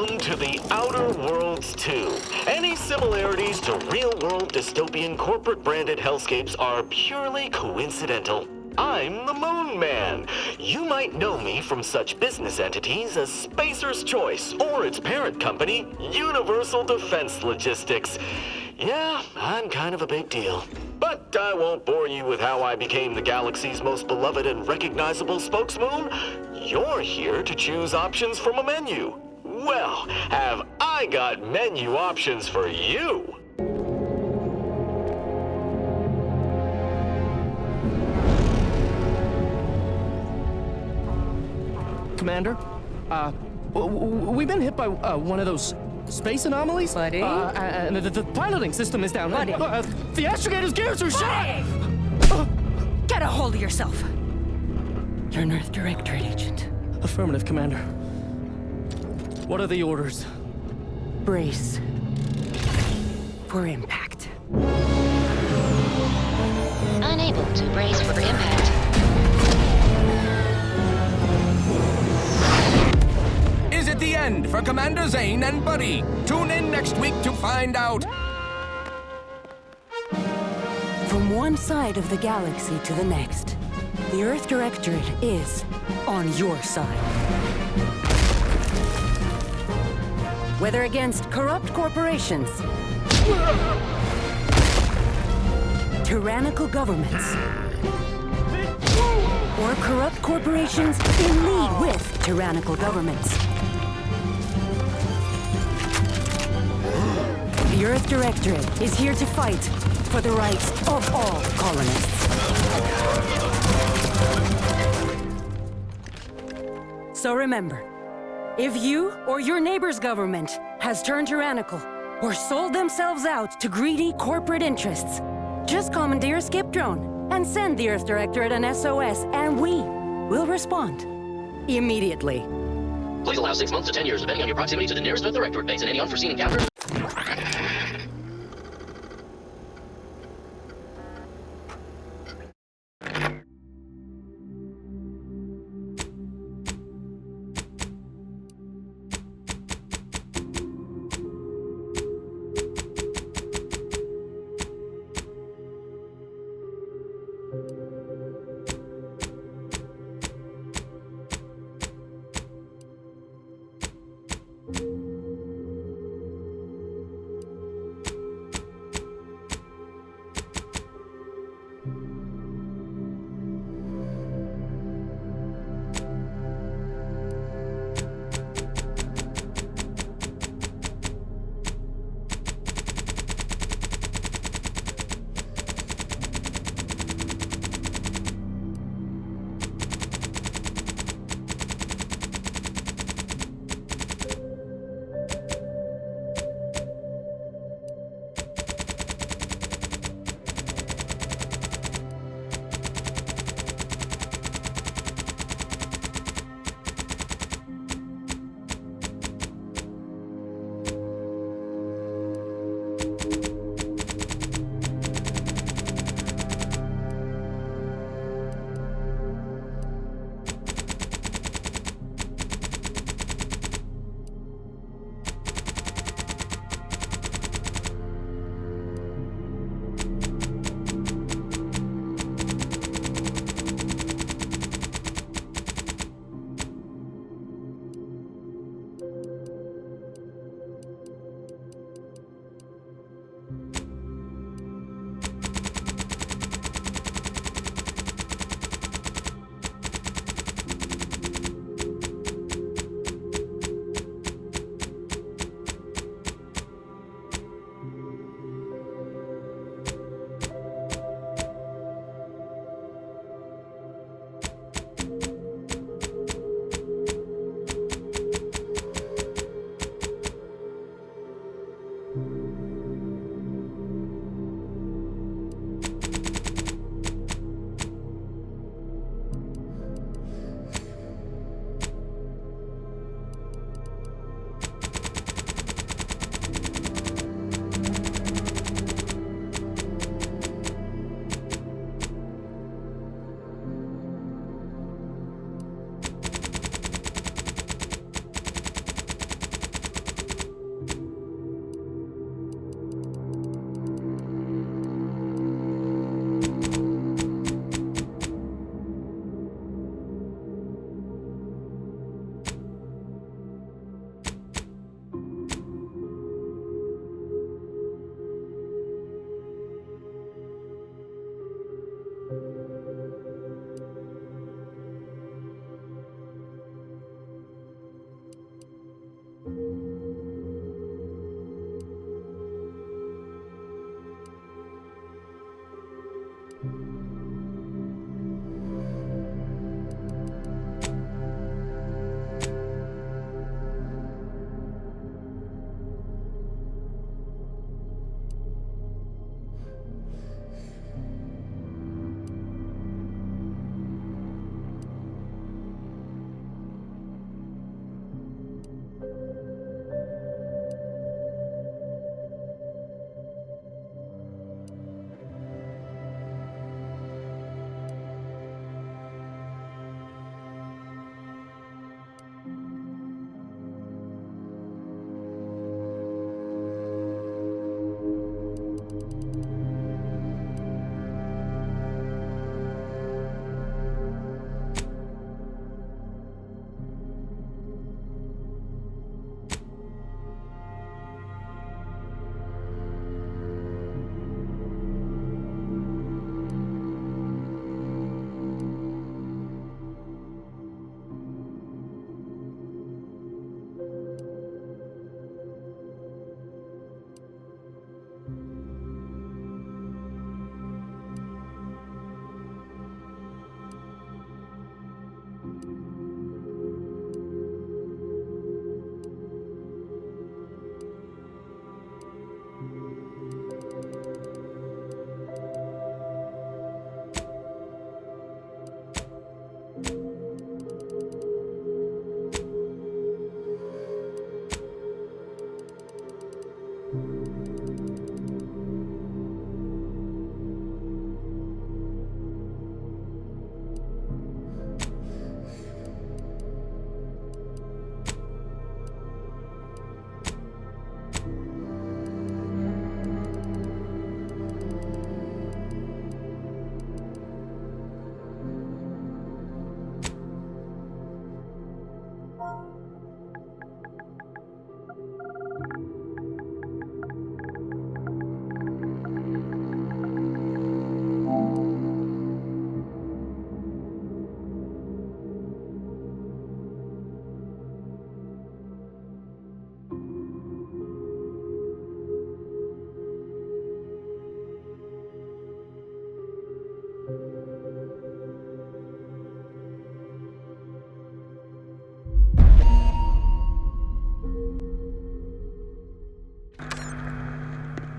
Welcome to the Outer Worlds 2. Any similarities to real-world dystopian corporate-branded hellscapes are purely coincidental. I'm the Moon Man. You might know me from such business entities as Spacer's Choice or its parent company, Universal Defense Logistics. Yeah, I'm kind of a big deal. But I won't bore you with how I became the galaxy's most beloved and recognizable spokesmoon. You're here to choose options from a menu. Well, have I got menu options for you? Commander, we've been hit by one of those space anomalies. Buddy? And the piloting system is down. Buddy? The astrogator's gears are shot! Get a hold of yourself. You're an Earth Directorate Agent. Affirmative, Commander. What are the orders? Brace for impact. Unable to brace for impact. Is it the end for Commander Zane and Buddy? Tune in next week to find out. From one side of the galaxy to the next, the Earth Directorate is on your side. Whether against corrupt corporations, tyrannical governments, or corrupt corporations in league with tyrannical governments. The Earth Directorate is here to fight for the rights of all colonists. So remember, if you or your neighbor's government has turned tyrannical or sold themselves out to greedy corporate interests, just commandeer a skip drone and send the Earth Directorate an SOS, and we will respond immediately. Please allow 6 months to 10 years, depending on your proximity to the nearest Earth Directorate base and any unforeseen encounters.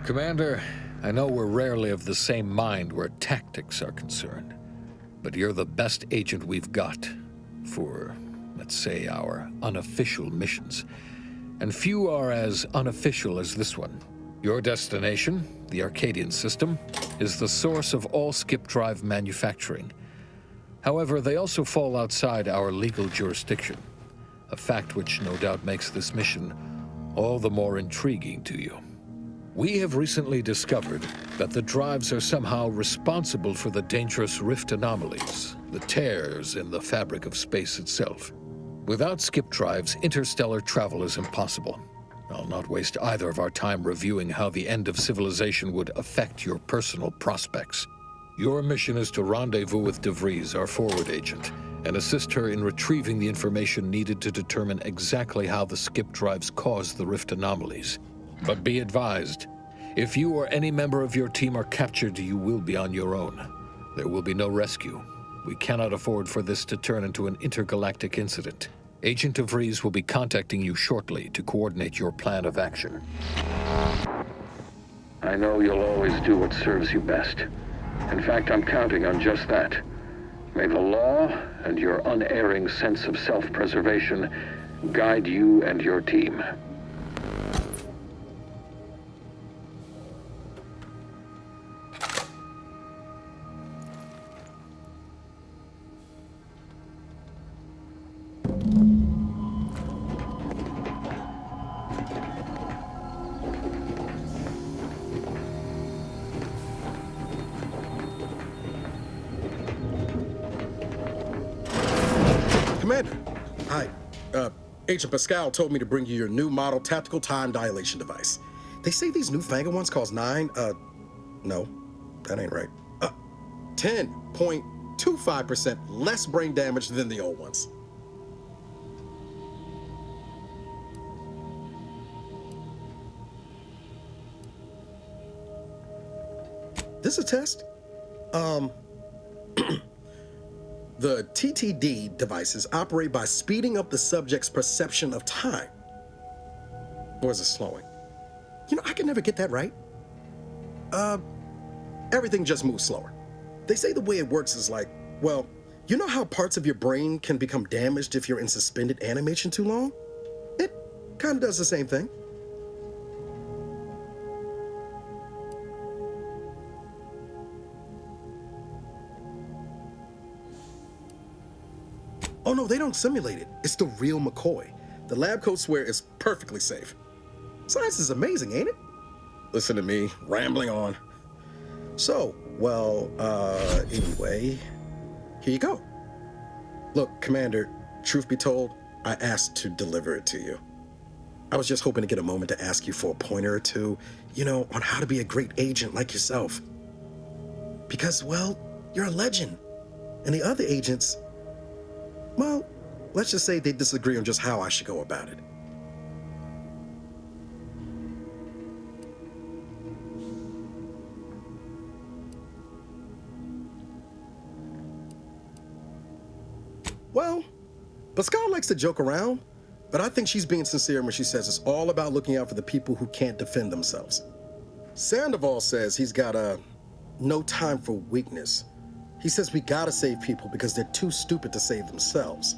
Commander, I know we're rarely of the same mind where tactics are concerned, but you're the best agent we've got for, let's say, our unofficial missions. And few are as unofficial as this one. Your destination, the Arcadian system, is the source of all skip drive manufacturing. However, they also fall outside our legal jurisdiction, a fact which no doubt makes this mission all the more intriguing to you. We have recently discovered that the drives are somehow responsible for the dangerous rift anomalies, the tears in the fabric of space itself. Without skip drives, interstellar travel is impossible. I'll not waste either of our time reviewing how the end of civilization would affect your personal prospects. Your mission is to rendezvous with DeVries, our forward agent, and assist her in retrieving the information needed to determine exactly how the skip drives cause the rift anomalies. But be advised, if you or any member of your team are captured, you will be on your own. There will be no rescue. We cannot afford for this to turn into an intergalactic incident. Agent DeVries will be contacting you shortly to coordinate your plan of action. I know you'll always do what serves you best. In fact, I'm counting on just that. May the law and your unerring sense of self-preservation guide you and your team. Commander, hi. Agent Pascal told me to bring you your new model tactical time dilation device. They say these newfangled ones cause no, that ain't right. 10.25% less brain damage than the old ones. This a test? The TTD devices operate by speeding up the subject's perception of time. Or is it slowing? You know, I can never get that right. Everything just moves slower. They say the way it works is like, well, you know how parts of your brain can become damaged if you're in suspended animation too long? It kind of does the same thing. Oh no, they don't simulate it. It's the real McCoy. The lab coats swear it's perfectly safe. Science is amazing, ain't it? Listen to me, rambling on. So, well, anyway, here you go. Look, Commander, truth be told, I asked to deliver it to you. I was just hoping to get a moment to ask you for a pointer or two, you know, on how to be a great agent like yourself. Because, well, you're a legend. And the other agents, well, let's just say they disagree on just how I should go about it. Well, Pascal likes to joke around, but I think she's being sincere when she says it's all about looking out for the people who can't defend themselves. Sandoval says he's got no time for weakness. He says we gotta save people because they're too stupid to save themselves,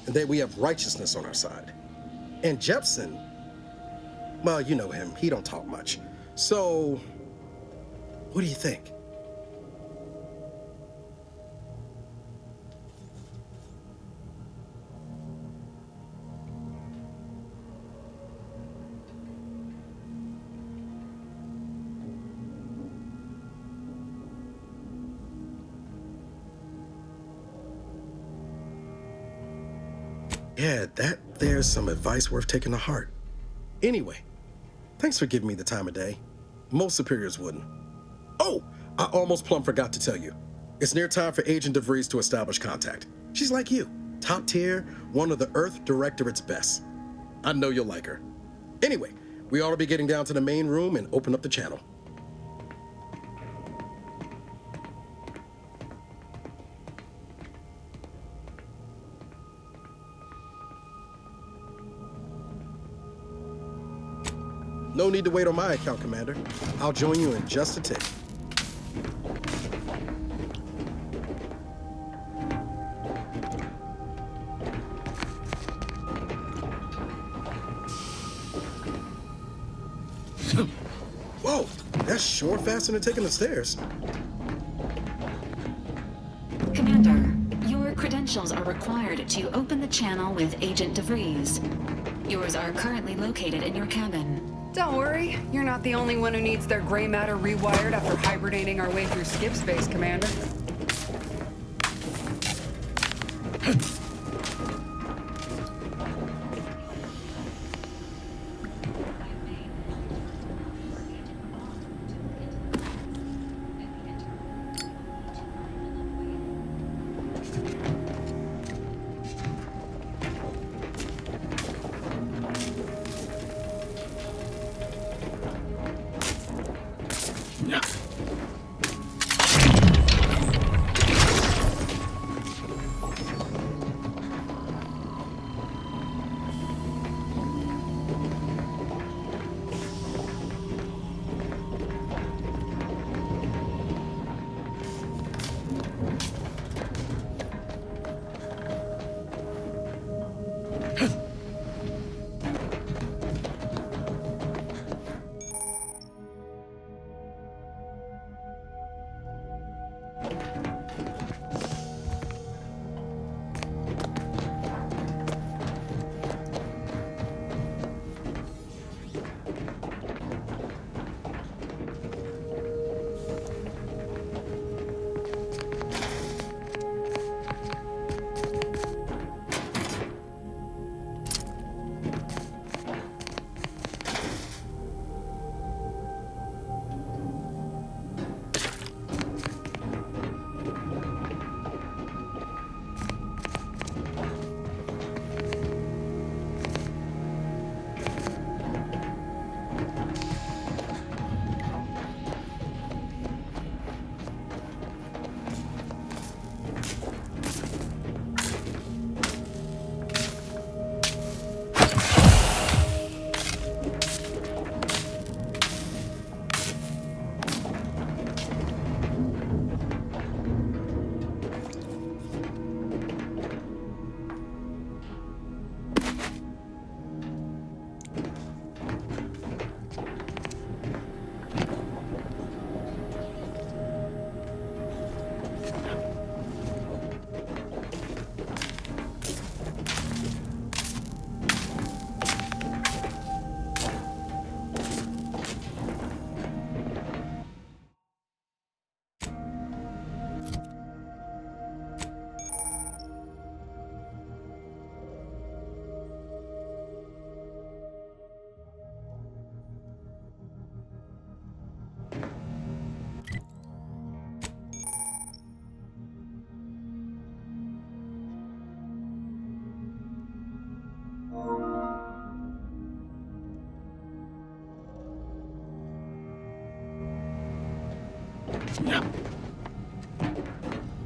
and that we have righteousness on our side. And Jepson, well, you know him, he don't talk much. So, what do you think? Yeah, there's some advice worth taking to heart. Anyway, thanks for giving me the time of day. Most superiors wouldn't. Oh, I almost plumb forgot to tell you. It's near time for Agent DeVries to establish contact. She's like you, top tier, one of the Earth Directorate's best. I know you'll like her. Anyway, we ought to be getting down to the main room and open up the channel. No need to wait on my account, Commander. I'll join you in just a tick. Whoa, that's sure faster than taking the stairs. Commander, your credentials are required to open the channel with Agent DeVries. Yours are currently located in your cabin. Don't worry, you're not the only one who needs their gray matter rewired after hibernating our way through skip space, Commander.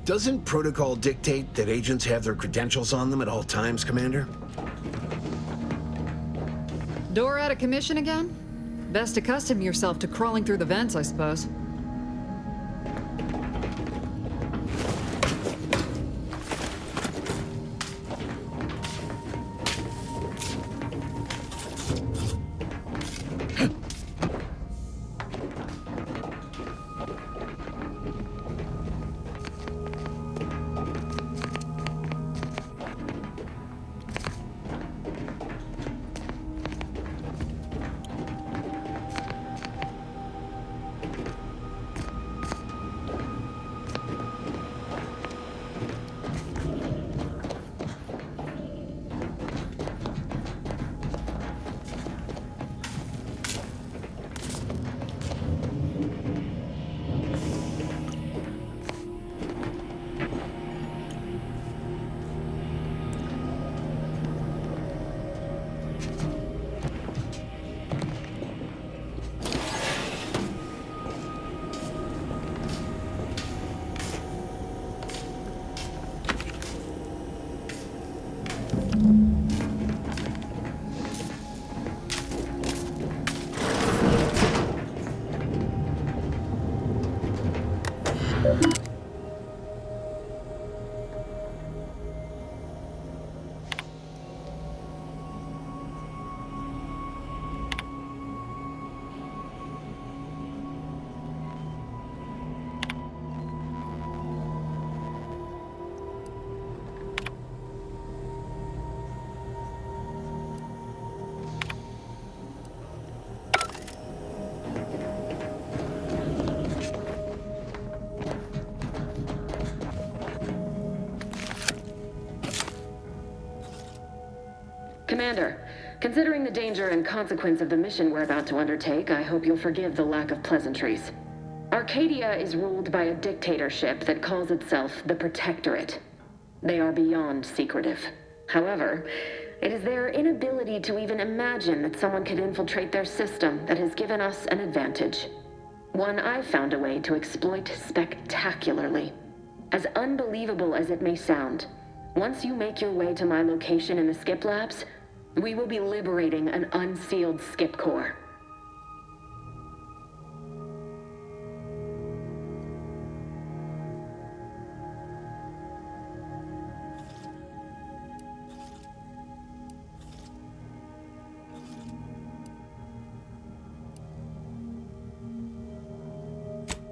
Doesn't protocol dictate that agents have their credentials on them at all times, Commander? Door out of commission again? Best accustom yourself to crawling through the vents, I suppose. Commander, considering the danger and consequence of the mission we're about to undertake, I hope you'll forgive the lack of pleasantries. Arcadia is ruled by a dictatorship that calls itself the Protectorate. They are beyond secretive. However, it is their inability to even imagine that someone could infiltrate their system that has given us an advantage. One I've found a way to exploit spectacularly. As unbelievable as it may sound, once you make your way to my location in the Skip Labs, we will be liberating an unsealed Skip core.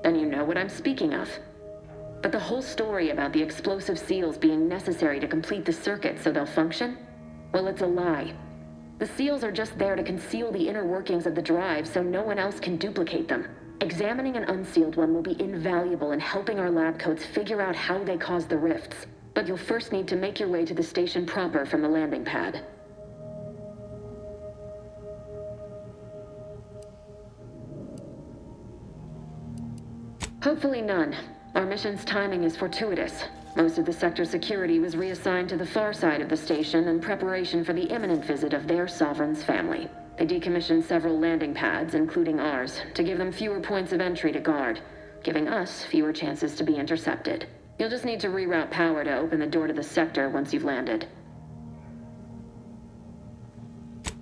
Then you know what I'm speaking of. But the whole story about the explosive seals being necessary to complete the circuit so they'll function? Well, it's a lie. The seals are just there to conceal the inner workings of the drive so no one else can duplicate them. Examining an unsealed one will be invaluable in helping our lab coats figure out how they cause the rifts. But you'll first need to make your way to the station proper from the landing pad. Hopefully none. Our mission's timing is fortuitous. Most of the sector security was reassigned to the far side of the station in preparation for the imminent visit of their sovereign's family. They decommissioned several landing pads, including ours, to give them fewer points of entry to guard, giving us fewer chances to be intercepted. You'll just need to reroute power to open the door to the sector once you've landed.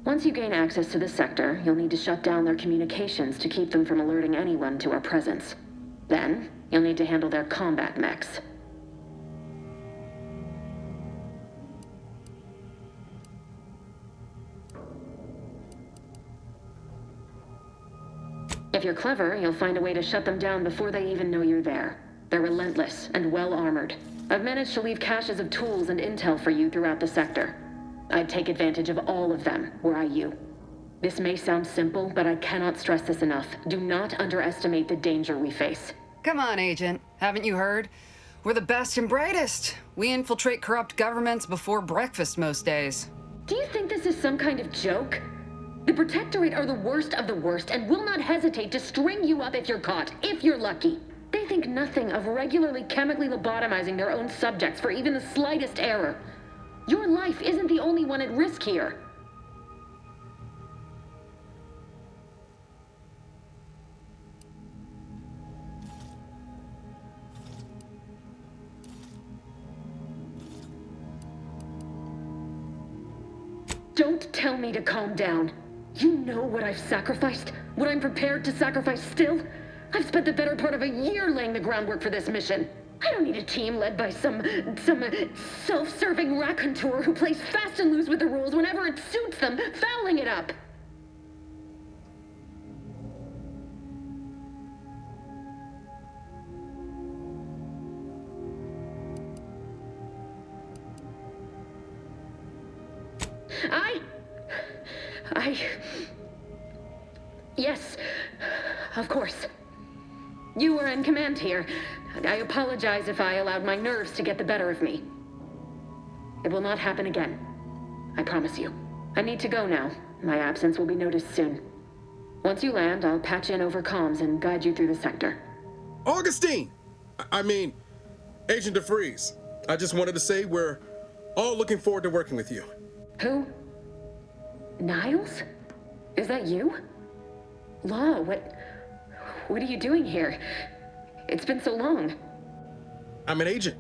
Once you gain access to the sector, you'll need to shut down their communications to keep them from alerting anyone to our presence. Then, you'll need to handle their combat mechs. If you're clever, you'll find a way to shut them down before they even know you're there. They're relentless and well-armored. I've managed to leave caches of tools and intel for you throughout the sector. I'd take advantage of all of them, were I you. This may sound simple, but I cannot stress this enough. Do not underestimate the danger we face. Come on, Agent. Haven't you heard? We're the best and brightest. We infiltrate corrupt governments before breakfast most days. Do you think this is some kind of joke? The Protectorate are the worst of the worst and will not hesitate to string you up if you're caught, if you're lucky. They think nothing of regularly chemically lobotomizing their own subjects for even the slightest error. Your life isn't the only one at risk here. Don't tell me to calm down. You know what I've sacrificed? What I'm prepared to sacrifice still? I've spent the better part of a year laying the groundwork for this mission. I don't need a team led by some self-serving raconteur who plays fast and loose with the rules whenever it suits them, fouling it up. Yes, of course. You were in command here. I apologize if I allowed my nerves to get the better of me. It will not happen again. I promise you. I need to go now. My absence will be noticed soon. Once you land, I'll patch in over comms and guide you through the sector. Augustine! I mean, Agent DeVries. I just wanted to say we're all looking forward to working with you. Who? Niles? Is that you? Law, what are you doing here? It's been so long. I'm an agent.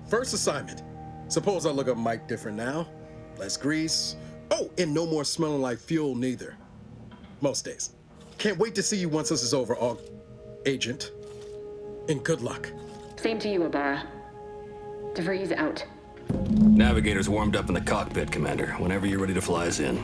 First assignment. Suppose I look a mic different now. Less grease. Oh, and no more smelling like fuel neither. Most days. Can't wait to see you once this is over, Agent. And good luck. Same to you, Ibarra. DeVries out. Navigator's warmed up in the cockpit, Commander. Whenever you're ready to fly us in.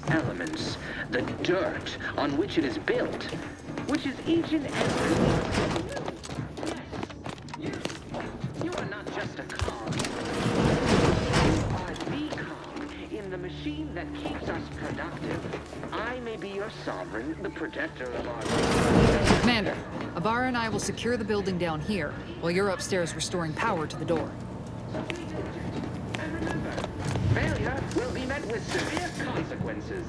Elements, the dirt on which it is built, which is each and every... Yes, you are not just a cog. You are the cog in the machine that keeps us productive. I may be your sovereign, the protector of our... Commander, Ibarra and I will secure the building down here, while you're upstairs restoring power to the door. And remember, failure will be met with severe consequences.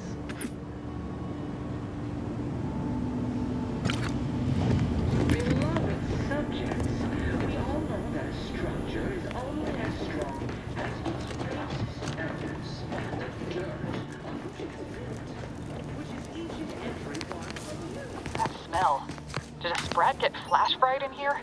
Beloved subjects, we all know that a structure is only as strong as its basest elements. The dirt on which it is built, which is each and every part of you. That smell. Did a Sprat get flash fried in here?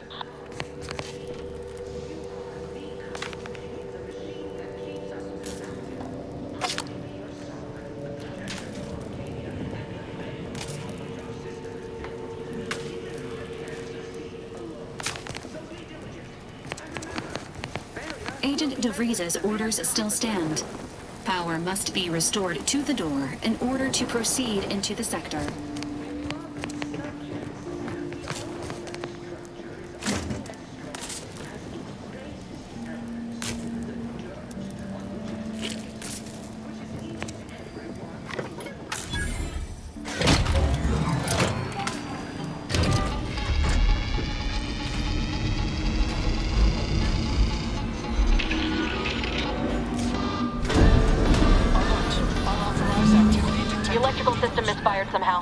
Agent DeVries' orders still stand. Power must be restored to the door in order to proceed into the sector.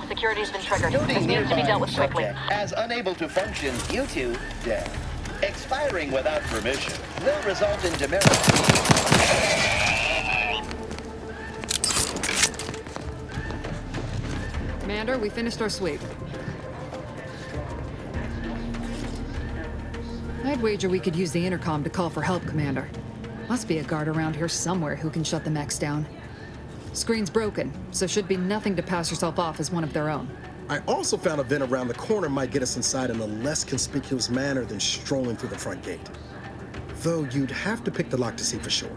Security's been triggered. This needs to be dealt with quickly. As unable to function due to death. Expiring without permission will result in demerit. Commander, we finished our sweep. I'd wager we could use the intercom to call for help, Commander. Must be a guard around here somewhere who can shut the mechs down. Screen's broken, so should be nothing to pass yourself off as one of their own. I also found a vent around the corner might get us inside in a less conspicuous manner than strolling through the front gate. Though you'd have to pick the lock to see for sure.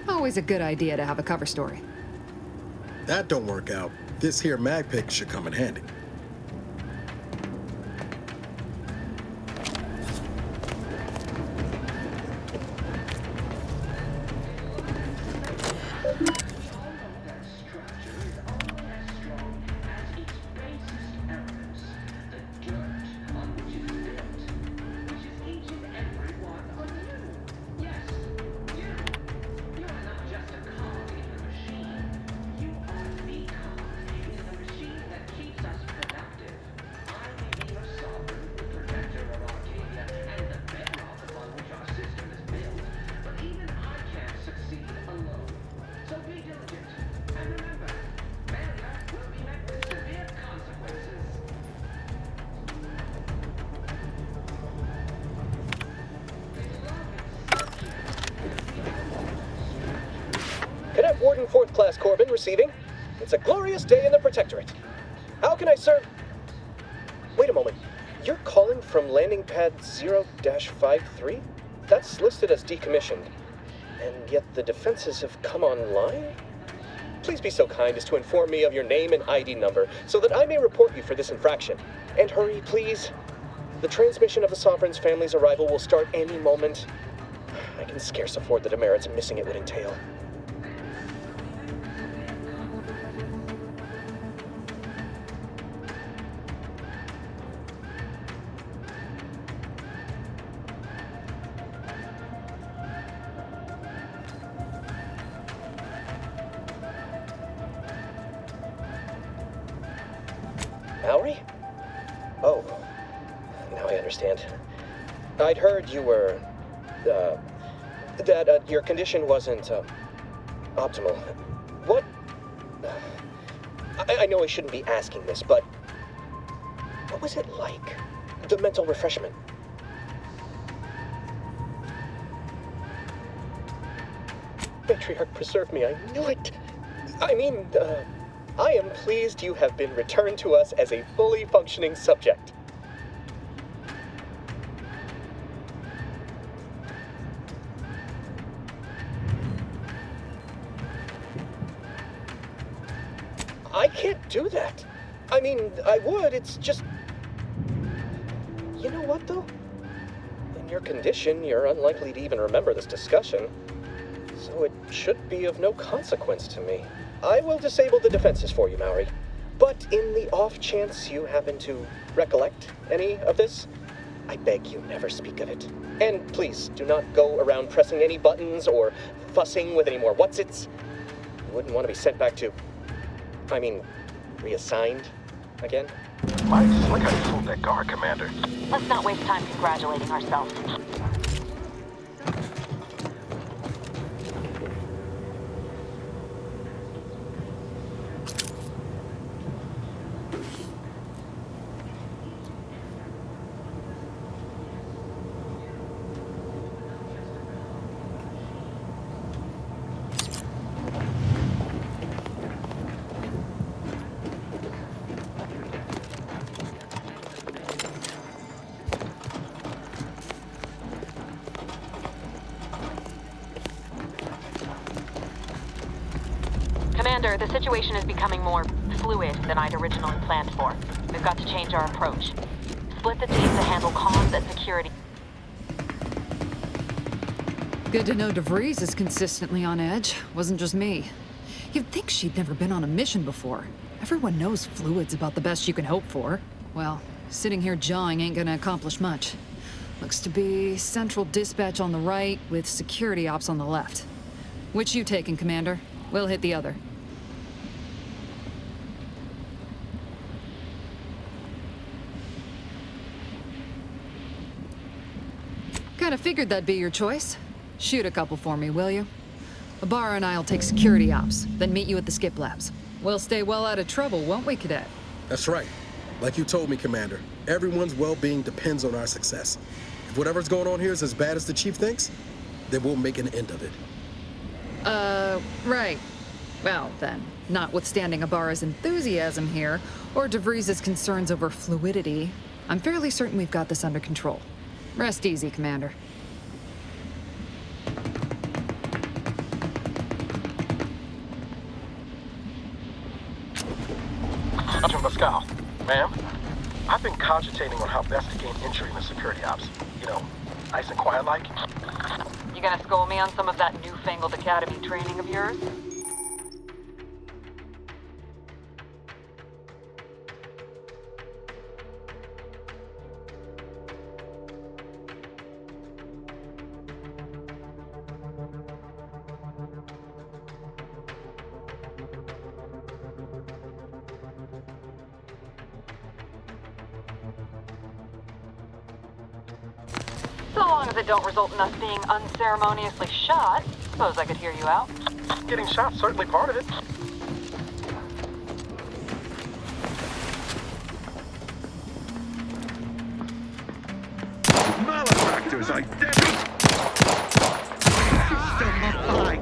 Always a good idea to have a cover story. That don't work out. This here mag pick should come in handy. Cadet Warden 4th Class Corbin receiving. It's a glorious day in the Protectorate. How can I serve? Wait a moment. You're calling from landing pad 0-53? That's listed as decommissioned. And yet the defenses have come online? Please be so kind as to inform me of your name and ID number so that I may report you for this infraction. And hurry, please. The transmission of the Sovereign's family's arrival will start any moment. I can scarce afford the demerits missing it would entail. Mallory? Oh, now I understand. I'd heard you were, that your condition wasn't, optimal. What? I know I shouldn't be asking this, but what was it like? The mental refreshment? Matriarch, preserve me, I knew it! I mean, I am pleased you have been returned to us as a fully functioning subject. I can't do that. I mean, I would, it's just... You know what, though? In your condition, you're unlikely to even remember this discussion. So it should be of no consequence to me. I will disable the defenses for you, Mallory. But in the off chance you happen to recollect any of this, I beg you never speak of it. And please, do not go around pressing any buttons or fussing with any more whatsits. You wouldn't want to be sent back to... reassigned again? Nice. Look how you fooled that guard, Commander. Let's not waste time congratulating ourselves. Commander, the situation is becoming more fluid than I'd originally planned for. We've got to change our approach. Split the team to handle comms and security. Good to know DeVries is consistently on edge. Wasn't just me. You'd think she'd never been on a mission before. Everyone knows fluid's about the best you can hope for. Well, sitting here jawing ain't gonna accomplish much. Looks to be central dispatch on the right with security ops on the left. Which you taking, Commander? We'll hit the other. Kinda figured that'd be your choice. Shoot a couple for me, will you? Ibarra and I'll take security ops, then meet you at the skip labs. We'll stay well out of trouble, won't we, Cadet? That's right. Like you told me, Commander. Everyone's well-being depends on our success. If whatever's going on here is as bad as the chief thinks, then we'll make an end of it. Right. Well, then, notwithstanding Ibarra's enthusiasm here, or DeVries' concerns over fluidity, I'm fairly certain we've got this under control. Rest easy, Commander. Agent Pascal, ma'am, I've been cogitating on how best to gain entry into security ops. You know, nice and quiet like. You gonna school me on some of that newfangled academy training of yours? So long as it don't result in us being unceremoniously shot, suppose I could hear you out. Getting shot's certainly part of it. Malefactors identity! System of light!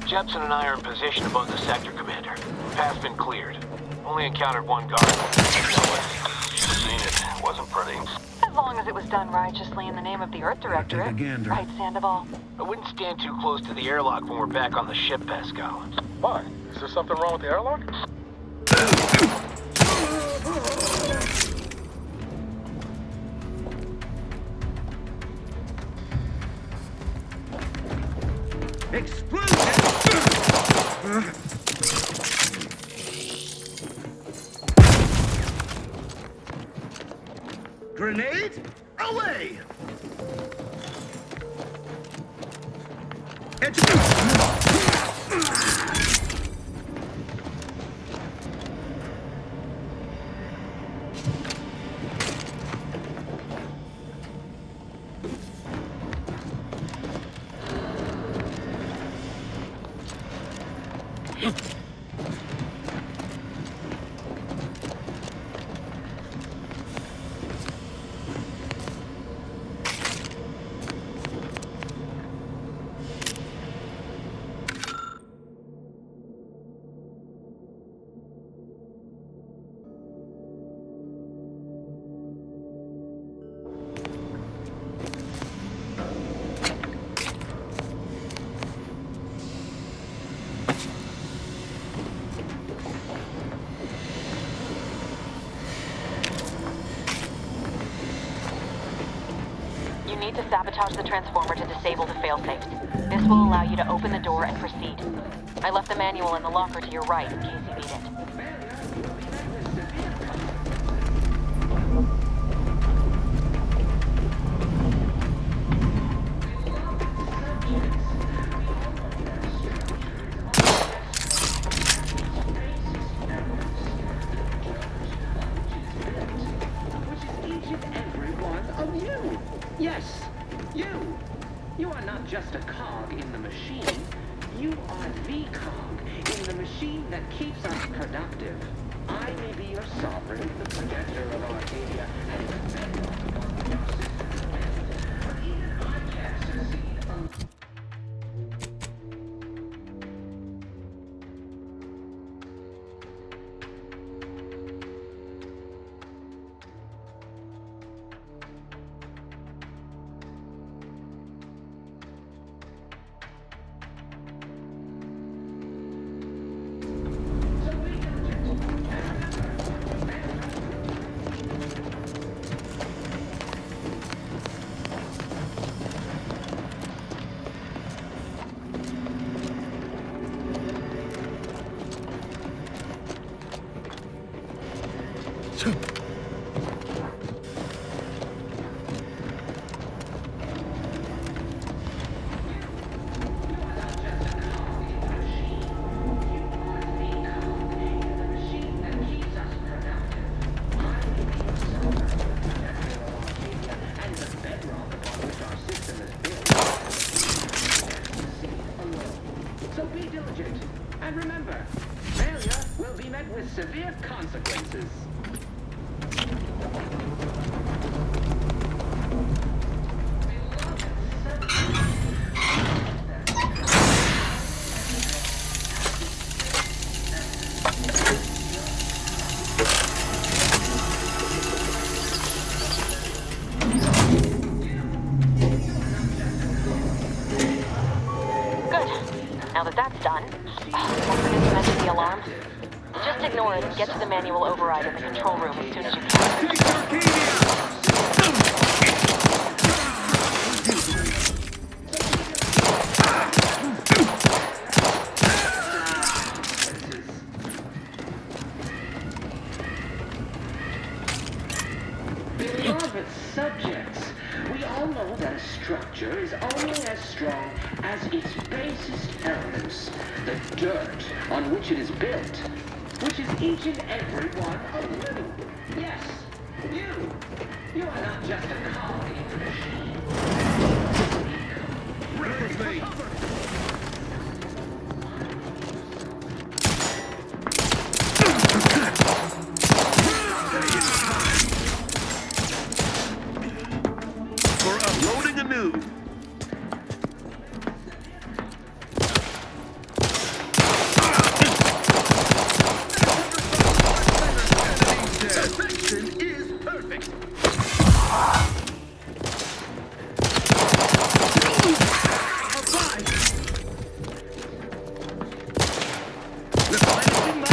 Jepson and I are in position above the sector, Commander. Path's been cleared. Only encountered one guard. Should've seen it. Wasn't pretty. As long as it was done righteously in the name of the Earth Directorate. Right, Sandoval? I wouldn't stand too close to the airlock when we're back on the ship, Pascal. Why? Is there something wrong with the airlock? Grenade? Away! You need to sabotage the transformer to disable the failsafes. This will allow you to open the door and proceed. I left the manual in the locker to your right in case you need it. Yes, you! You are not just a cog in the machine. You are the cog in the machine that keeps us productive. I may be your sovereign, the protector of Arcadia, and the bedrock upon which our system is built. But even I can't succeed alone. So be diligent, and remember, failure will be met with severe consequences. Now that that's done, don't forget to mention the alarm. Just ignore it and get to the manual override in the control room as soon as you can. Beloved subjects, we all know that a structure is only as strong as its basest elements, the dirt on which it is built, which is each and every one of you. Yes, you. You are not just a cog in the machine. Ready for cover. For uploading anew. Perfection is perfect. Replenishing my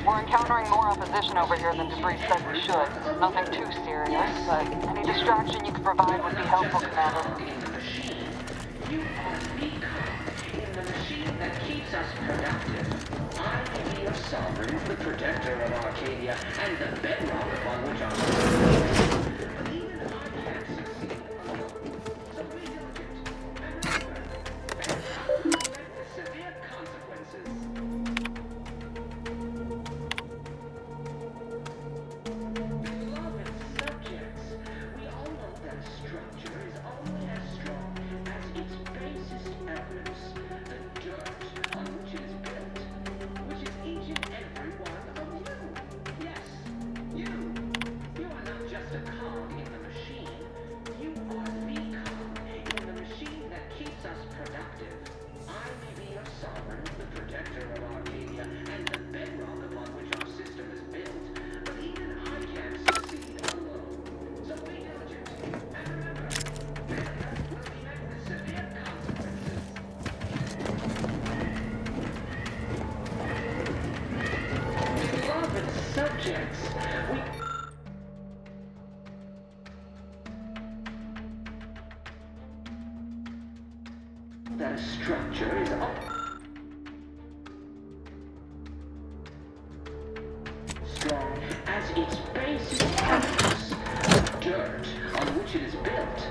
We're encountering more opposition over here than Debris said we should. Nothing too serious, but any distraction you could provide would be helpful, Commander. You are the cog in the machine that keeps us productive. I may be your sovereign, the protector of Arcadia, and the bedrock upon which our system is built. But even I can't succeed alone. So be diligent, and remember, with severe consequences. Beloved subjects, we all know that a structure is only as strong as its basest elements, the dirt on which it is built, which is each and every one of you. Yes, you. You are not just a that a structure is strong as its basic purpose, the dirt on which it is built.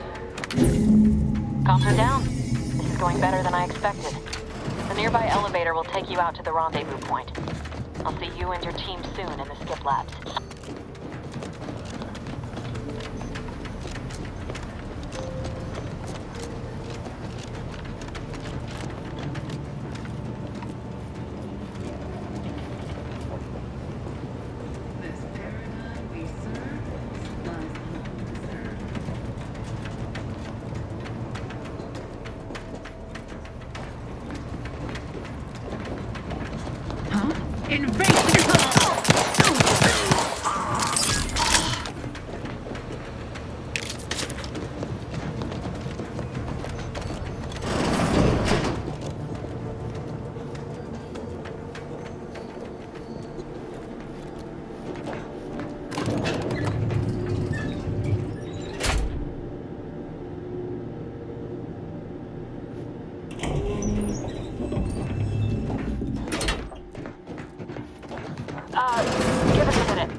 Comms are down. This is going better than I expected. The nearby elevator will take you out to the rendezvous point. I'll see you and your team soon in the skip labs. Give us a minute.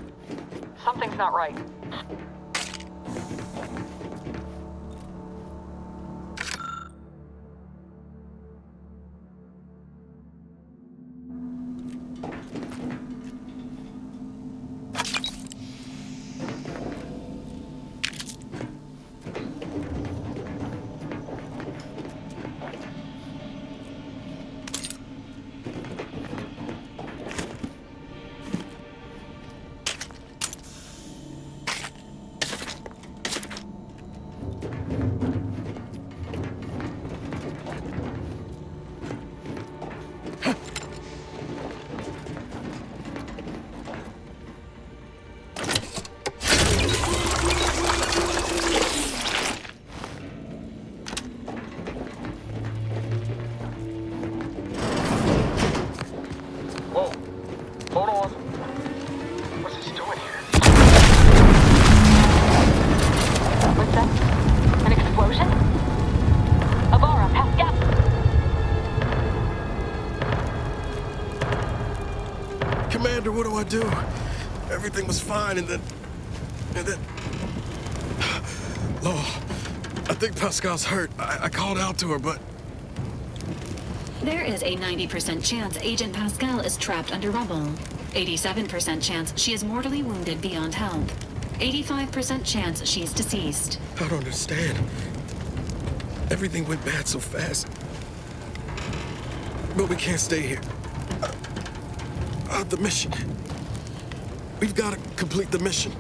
Something's not right. What do I do? Everything was fine, and then... Law, I think Pascal's hurt. I called out to her, but... There is a 90% chance Agent Pascal is trapped under rubble. 87% chance she is mortally wounded beyond help. 85% chance she's deceased. I don't understand. Everything went bad so fast. But we can't stay here. The mission. We've got to complete the mission.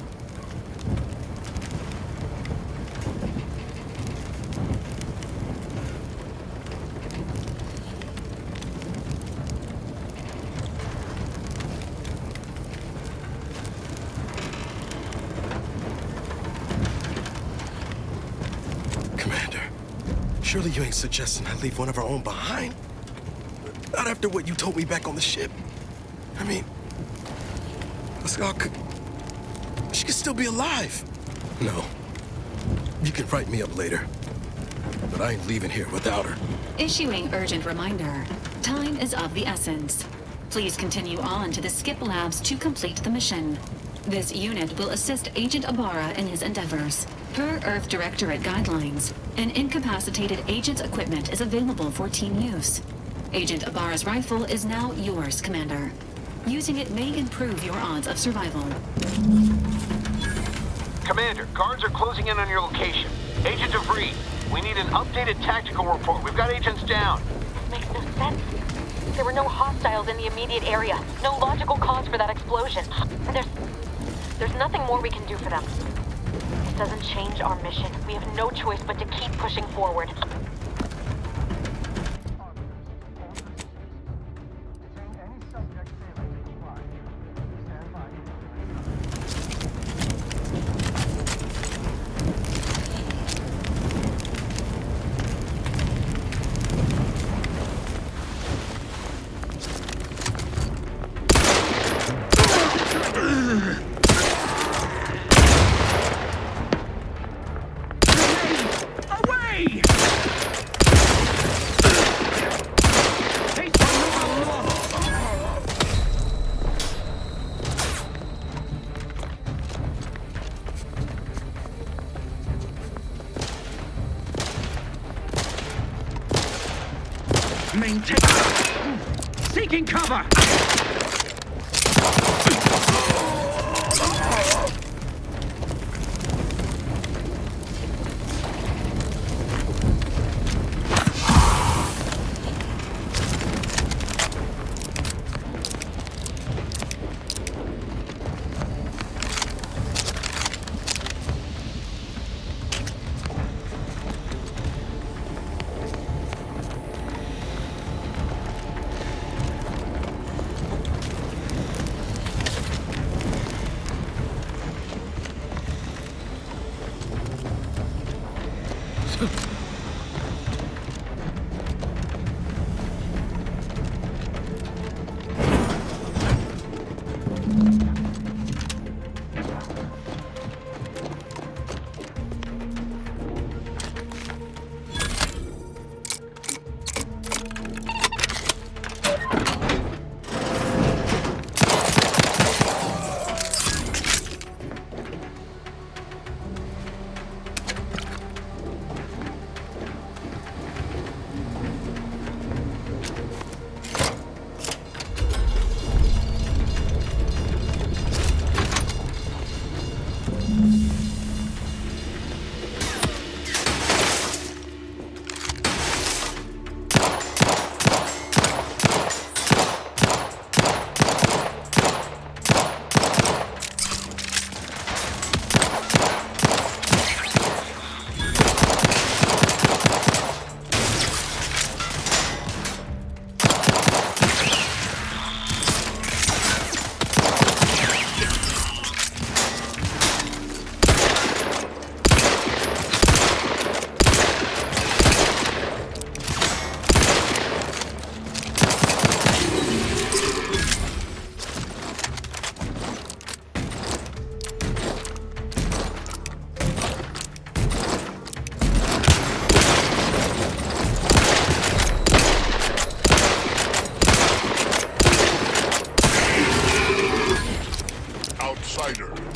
Commander, surely you ain't suggesting I leave one of our own behind? Not after what you told me back on the ship. I mean, she could still be alive. No. You can write me up later. But I ain't leaving here without her. Issuing urgent reminder. Time is of the essence. Please continue on to the skip labs to complete the mission. This unit will assist Agent Ibarra in his endeavors. Per Earth Directorate guidelines, an incapacitated agent's equipment is available for team use. Agent Ibarra's rifle is now yours, Commander. Using it may improve your odds of survival. Commander, guards are closing in on your location. Agent DeVries, we need an updated tactical report. We've got agents down. This makes no sense. There were no hostiles in the immediate area. No logical cause for that explosion. There's nothing more we can do for them. It doesn't change our mission. We have no choice but to keep pushing forward. Maintain. Seeking cover!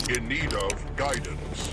In need of guidance.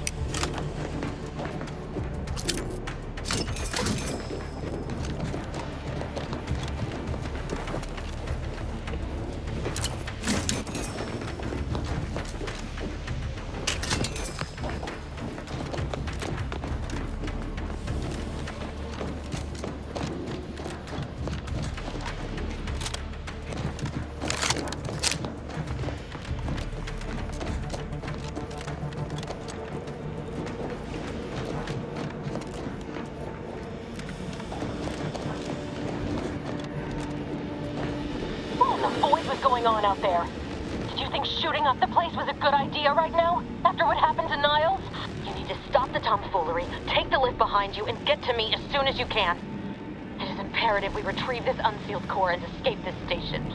On out there. Did you think shooting up the place was a good idea right now? After what happened to Niles? You need to stop the tomfoolery, take the lift behind you, and get to me as soon as you can. It is imperative we retrieve this unsealed core and escape this station.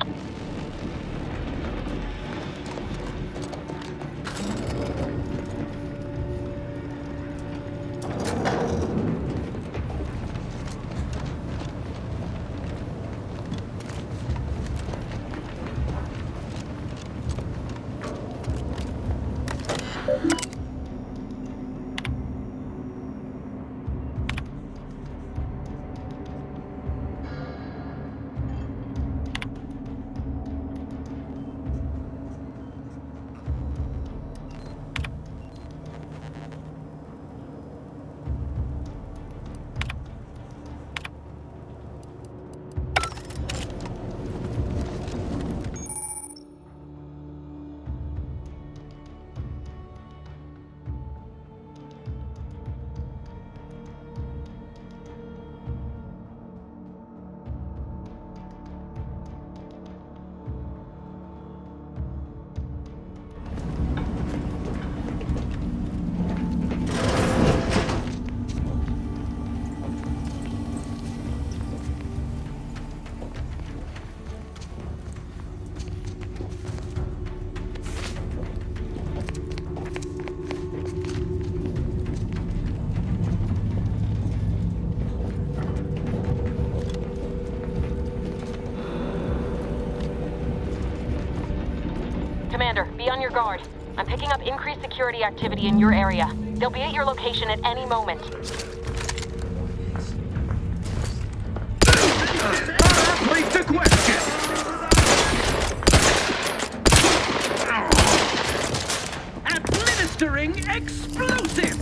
Commander, be on your guard. I'm picking up increased security activity in your area. They'll be at your location at any moment. the question! Administering explosive!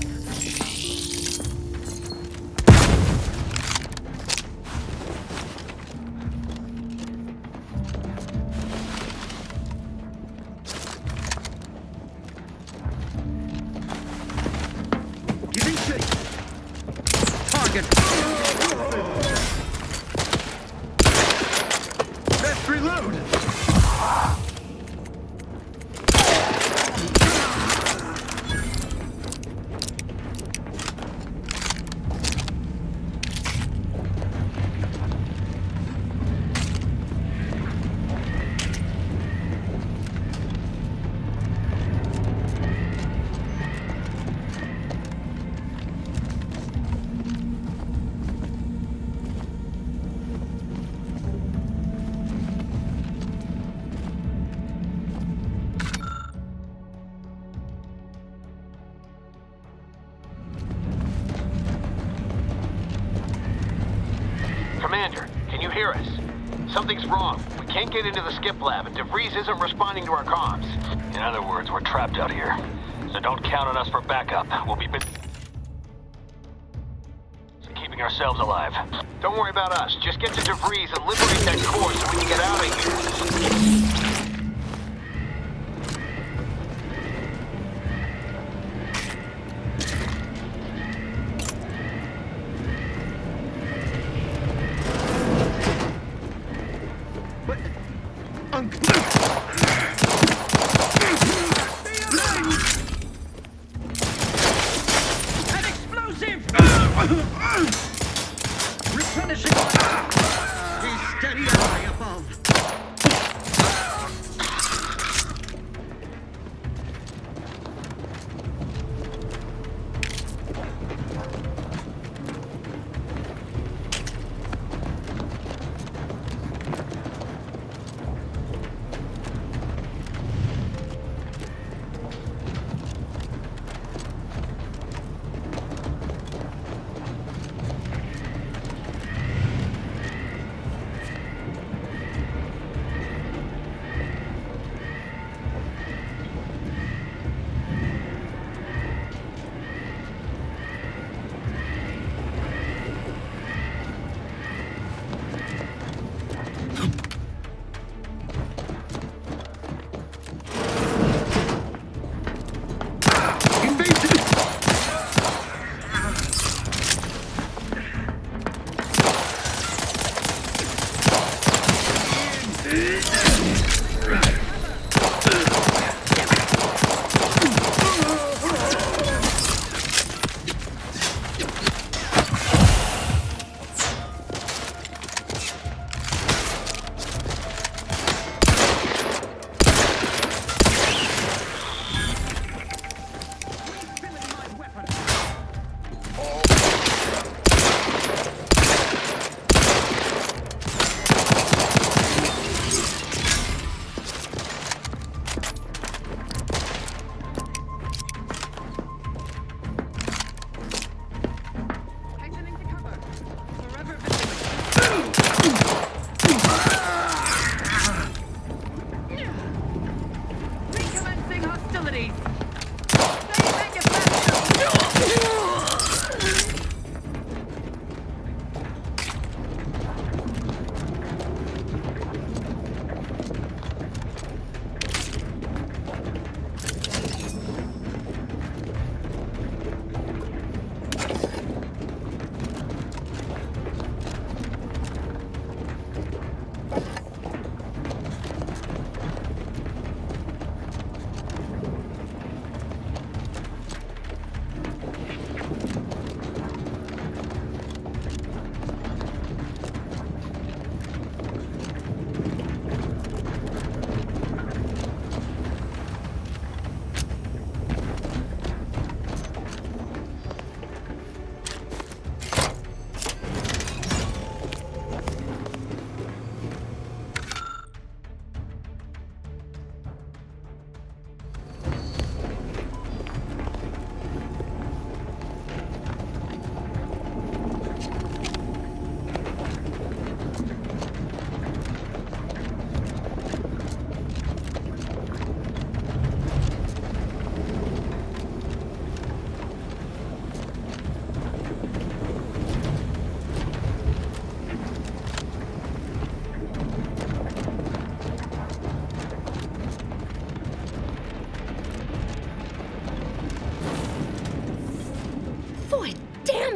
Giving chase. Target. Best reload. Commander, can you hear us? Something's wrong. We can't get into the skip lab, and DeVries isn't responding to our comms. In other words, we're trapped out here. So don't count on us for backup. We'll be busy keeping ourselves alive. Don't worry about us. Just get to DeVries and liberate that core so we can get out of here. An explosive! Replenishing light! Be steady eye above!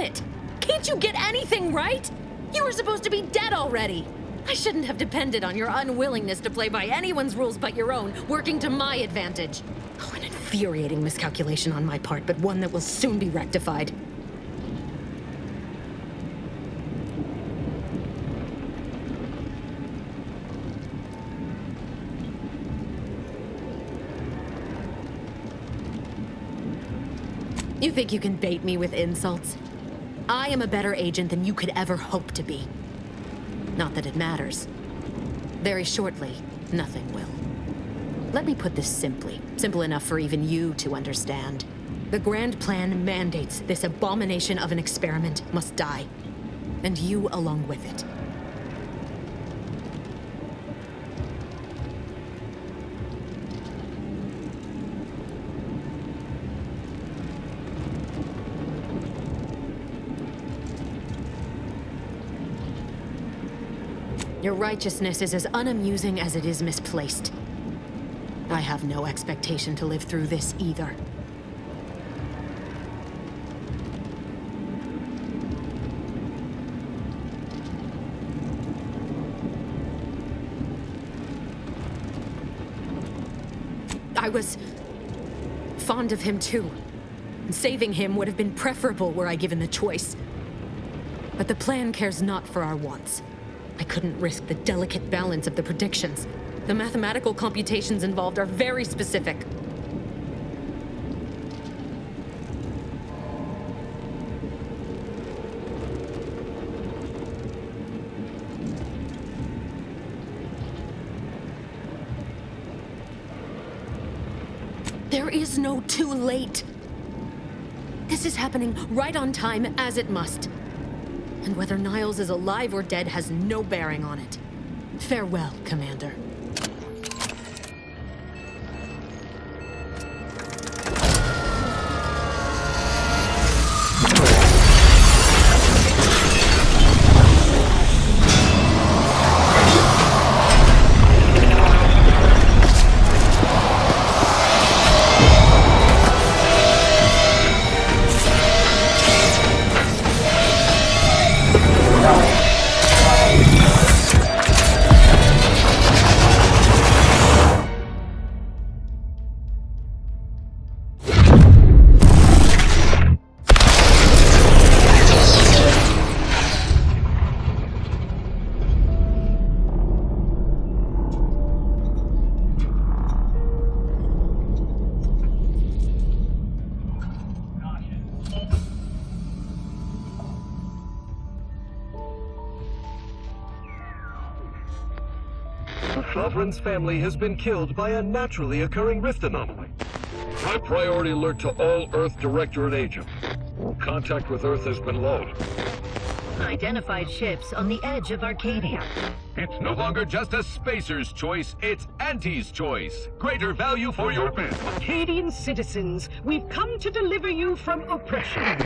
it? Can't you get anything right? You were supposed to be dead already. I shouldn't have depended on your unwillingness to play by anyone's rules but your own, working to my advantage. Oh, an infuriating miscalculation on my part, but one that will soon be rectified. You think you can bait me with insults? I am a better agent than you could ever hope to be. Not that it matters. Very shortly, nothing will. Let me put this simply, simple enough for even you to understand. The grand plan mandates this abomination of an experiment must die, and you along with it. Your righteousness is as unamusing as it is misplaced. I have no expectation to live through this either. I was fond of him too. Saving him would have been preferable were I given the choice. But the plan cares not for our wants. I couldn't risk the delicate balance of the predictions. The mathematical computations involved are very specific. There is no too late. This is happening right on time, as it must. And whether Niles is alive or dead has no bearing on it. Farewell, Commander. Sovereign's family has been killed by a naturally occurring rift anomaly. High priority alert to all Earth Directorate Agent. Contact with Earth has been low. Identified ships on the edge of Arcadia. It's no longer just a spacer's choice, it's Auntie's choice. Greater value for your bid. Arcadian citizens, we've come to deliver you from oppression.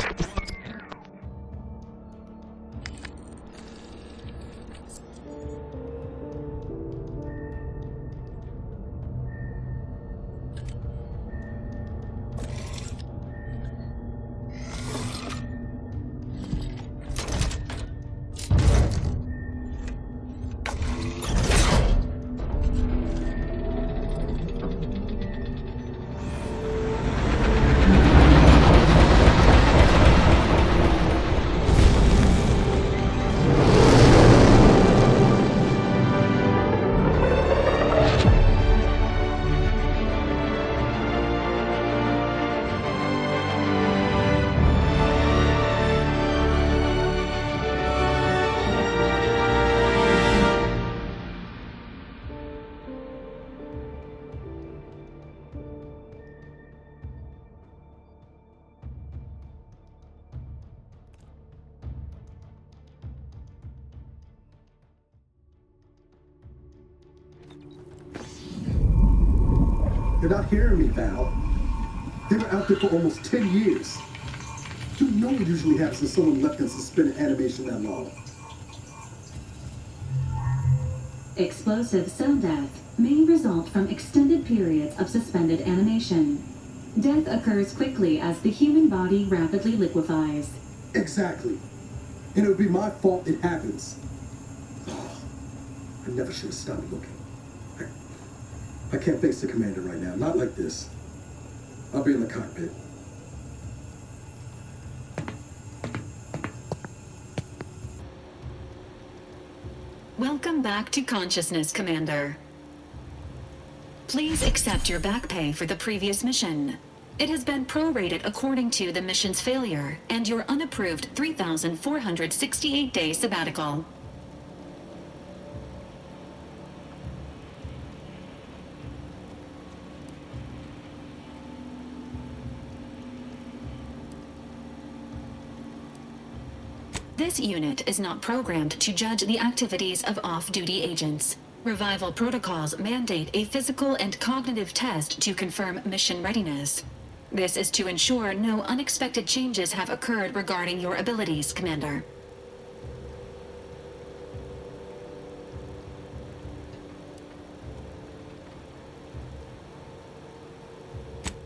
You're not hearing me, Val. They were out there for almost 10 years. You know what usually happens when someone left in suspended animation that long. Explosive cell death may result from extended periods of suspended animation. Death occurs quickly as the human body rapidly liquefies. Exactly. And it would be my fault it happens. Oh, I never should have stopped looking. I can't face the commander right now. Not like this. I'll be in the cockpit. Welcome back to consciousness, Commander. Please accept your back pay for the previous mission. It has been prorated according to the mission's failure and your unapproved 3,468-day sabbatical. This unit is not programmed to judge the activities of off-duty agents. Revival protocols mandate a physical and cognitive test to confirm mission readiness. This is to ensure no unexpected changes have occurred regarding your abilities, Commander.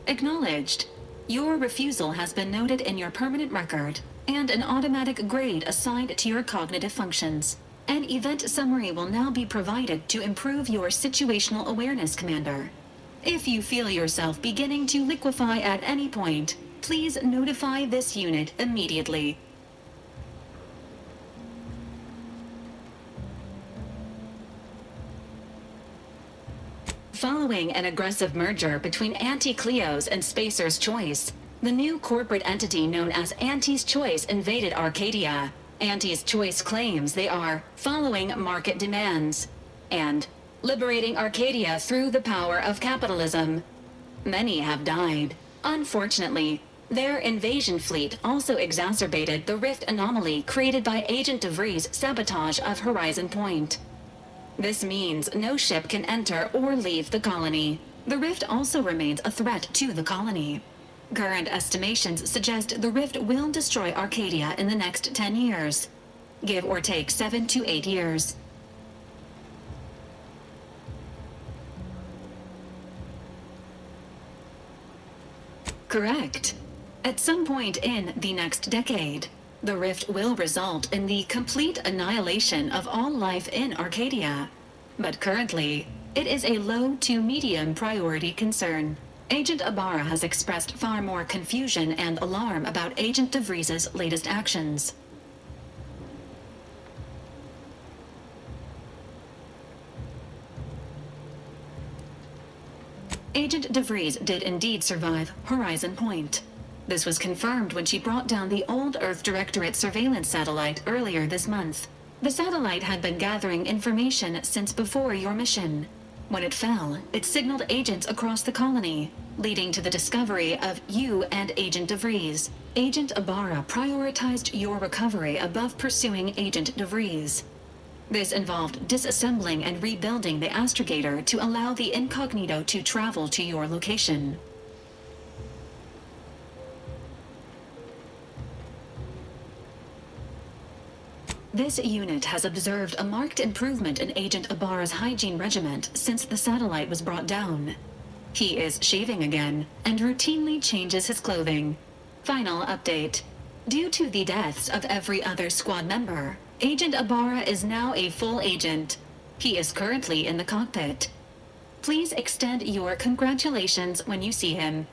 Acknowledged. Your refusal has been noted in your permanent record, and an automatic grade assigned to your cognitive functions. An event summary will now be provided to improve your situational awareness, Commander. If you feel yourself beginning to liquefy at any point, please notify this unit immediately. Following an aggressive merger between Anti-Cleo's and Spacer's Choice, the new corporate entity known as Anti's Choice invaded Arcadia. Anti's Choice claims they are following market demands and liberating Arcadia through the power of capitalism. Many have died. Unfortunately, their invasion fleet also exacerbated the rift anomaly created by Agent DeVries' sabotage of Horizon Point. This means no ship can enter or leave the colony. The rift also remains a threat to the colony. Current estimations suggest the rift will destroy Arcadia in the next 10 years. Give or take 7 to 8 years. Correct. At some point in the next decade, the rift will result in the complete annihilation of all life in Arcadia. But currently, it is a low to medium priority concern. Agent Ibarra has expressed far more confusion and alarm about Agent DeVries' latest actions. Agent DeVries did indeed survive Horizon Point. This was confirmed when she brought down the old Earth Directorate surveillance satellite earlier this month. The satellite had been gathering information since before your mission. When it fell, it signaled agents across the colony, leading to the discovery of you and Agent DeVries. Agent Ibarra prioritized your recovery above pursuing Agent DeVries. This involved disassembling and rebuilding the astrogator to allow the incognito to travel to your location. This unit has observed a marked improvement in Agent Ibarra's hygiene regimen since the satellite was brought down. He is shaving again and routinely changes his clothing. Final update. Due to the deaths of every other squad member, Agent Ibarra is now a full agent. He is currently in the cockpit. Please extend your congratulations when you see him.